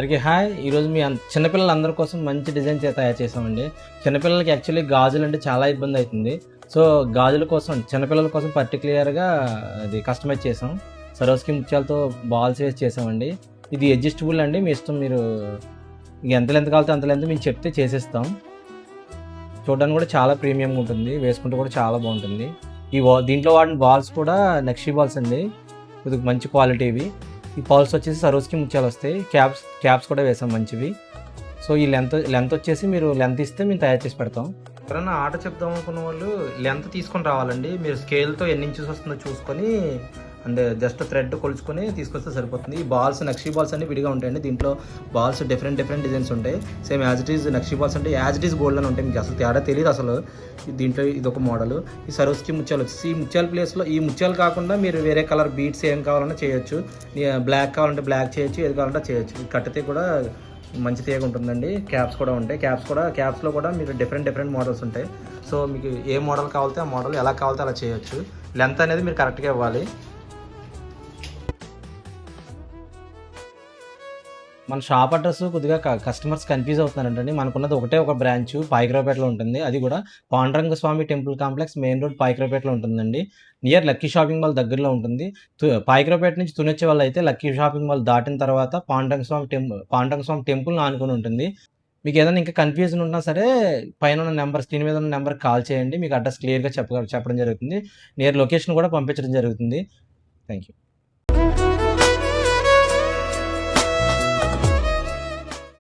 అందరికీ హాయ్. ఈరోజు మీ చిన్నపిల్లలందరి కోసం మంచి డిజైన్ తయారు చేసామండి. చిన్నపిల్లలకి యాక్చువల్లీ గాజులు అంటే చాలా ఇబ్బంది అవుతుంది. సో గాజుల కోసం చిన్నపిల్లల కోసం పర్టికులర్గా అది కస్టమైజ్ చేసాం. సరోస్కి ముత్యాలతో బాల్స్ వేసి చేసామండి. ఇది అడ్జస్టబుల్ అండి, మీ ఇష్టం. మీరు ఎంత లెంత్ కావాలితే అంత లెంత్ మేము చెప్తే చేసేస్తాం. చూడడానికి కూడా చాలా ప్రీమియంగా ఉంటుంది, వేసుకుంటే కూడా చాలా బాగుంటుంది. దీంట్లో వాడిన బాల్స్ కూడా నక్షీ బాల్స్ అండి, ఇది మంచి క్వాలిటీవి. ఈ పౌల్స్ వచ్చేసి సరోస్కి ముత్యాలు వస్తాయి. క్యాప్స్ కూడా వేసాం మంచివి. సో ఈ లెంత్ వచ్చేసి మీరు లెంత్ ఇస్తే మేము తయారు చేసి పెడతాం. ఎవరైనా ఆర్డర్ చెప్దాం అనుకున్న వాళ్ళు లెంత్ తీసుకొని రావాలండి. మీరు స్కేల్తో ఎన్ని ఇంచెస్ వస్తుందో చూసుకొని అండ్ జస్ట్ థ్రెడ్ కొలుచుకొని తీసుకొస్తే సరిపోతుంది. ఈ బాల్స్ నక్షీ బాల్స్ అన్ని విడిగా ఉంటాయండి. దీంట్లో బాల్స్ డిఫరెంట్ డిజైన్స్ ఉంటాయి. Same as it is nakshi balls అంటే యాజ్ ఇట్ ఈజ్ గోల్డ్ అని ఉంటాయి. మీకు అసలు తేడా తెలియదు అసలు. దీంట్లో ఇది ఒక మోడల్. ఈ సరోస్కి ముత్యాలు వచ్చేసి ఈ ముత్యాల ప్లేస్లో ఈ ముత్యాలు కాకుండా మీరు వేరే కలర్ బీడ్స్ ఏం కావాలన్నా చేయొచ్చు. బ్లాక్ కావాలంటే బ్లాక్ చేయొచ్చు, ఏది కావాలంటే చేయొచ్చు. కట్టితే కూడా మంచి తీగ ఉంటుందండి. క్యాప్స్ కూడా ఉంటాయి. క్యాప్స్లో కూడా మీకు డిఫరెంట్ మోడల్స్ ఉంటాయి. సో మీకు ఏ మోడల్ కావాలితే ఆ మోడల్, ఎలా కావాలితే అలా చేయొచ్చు. లెంత్ అనేది మీరు కరెక్ట్గా ఇవ్వాలి. మన షాప్ అడ్రస్ కొద్దిగా కస్టమర్స్ కన్ఫ్యూజ్ అవుతున్నారంటండి. మనకున్నది ఒకటే ఒక బ్రాంచ్ పాయకరావుపేటలో ఉంటుంది. అది కూడా పాండురంగ స్వామి టెంపుల్ కాంప్లెక్స్ మెయిన్ రోడ్ పాయకరావుపేటలో ఉంటుందండి. నియర్ లక్కీ షాపింగ్ మాల్ దగ్గరలో ఉంటుంది. పాయకరావుపేట నుంచి తునొచ్చే వాళ్ళు అయితే లక్కీ షాపింగ్ మాల్ దాటిన తర్వాత పాండురంగ స్వామి టెంపుల్ ఆనుకొని ఉంటుంది. మీకు ఏదైనా ఇంకా కన్ఫ్యూజన్ ఉన్నా సరే పైన ఉన్న నెంబర్, స్క్రీన్ మీద ఉన్న నెంబర్కి కాల్ చేయండి. మీకు అడ్రస్ క్లియర్గా చెప్పడం జరుగుతుంది. నియర్ లొకేషన్ కూడా పంపించడం జరుగుతుంది. Thank you.